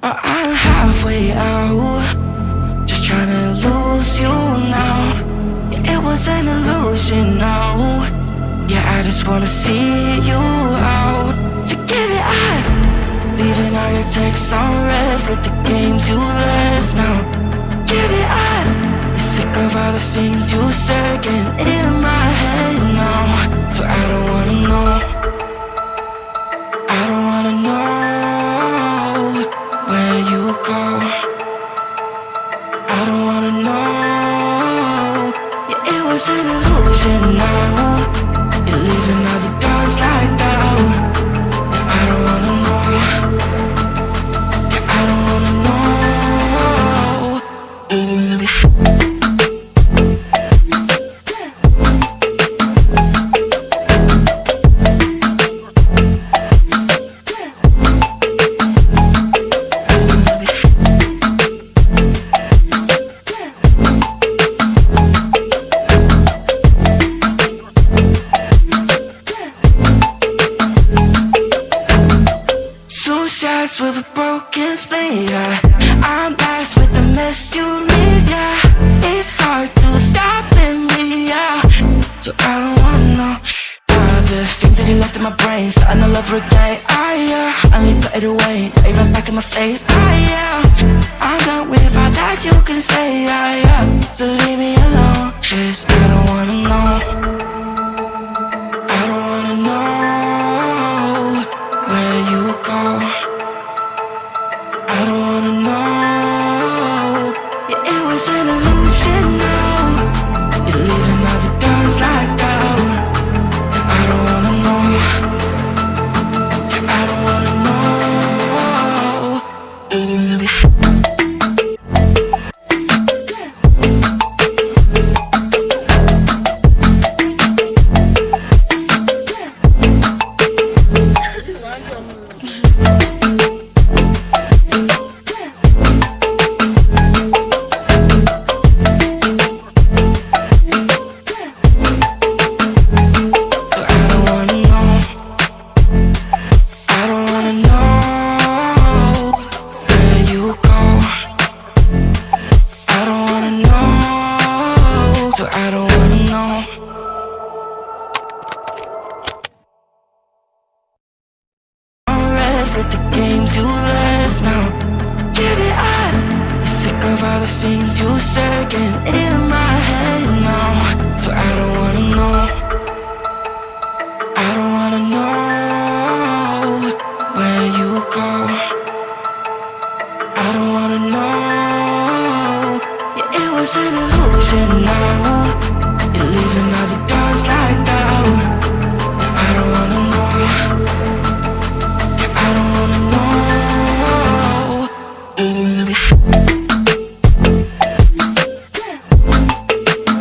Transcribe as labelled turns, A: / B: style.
A: or I'm halfway out, just trying to lose you now. Yeah, it was an illusion, no. Yeah, I just wanna see you out. So give it up, leaving all your texts on red with the games you left now. Give it up, sick of all the things you said getting in my head now. So I don't wanna know, I don't wanna know where you go. I don't wanna know. Yeah, it was an illusion now. You're leaving all the doors like that. Yeah, I don't wanna know. Yeah, I don't wanna know. With a broken spleen, yeah. I'm blessed with the mess you leave, yeah. It's hard to stop in me, yeah. So I don't wanna know all the things that you left in my brain, starting all over again. Yeah, I only put it away, now you run back in my face. Yeah, I'm done with all that you can say, yeah. So leave me alone, 'cause I don't wanna know. I don't wanna know where you go. I don't wanna know. Yeah, it was an illusion now. You're leaving all the doors like that. Yeah, I don't wanna know. Yeah, I don't wanna know. So I don't wanna know. Red with the games you left now. Give it up, sick of all the things you said getting in my head now. So I don't wanna know. I don't wanna know where you go. I don't wanna know. Yeah, it was an illusion now.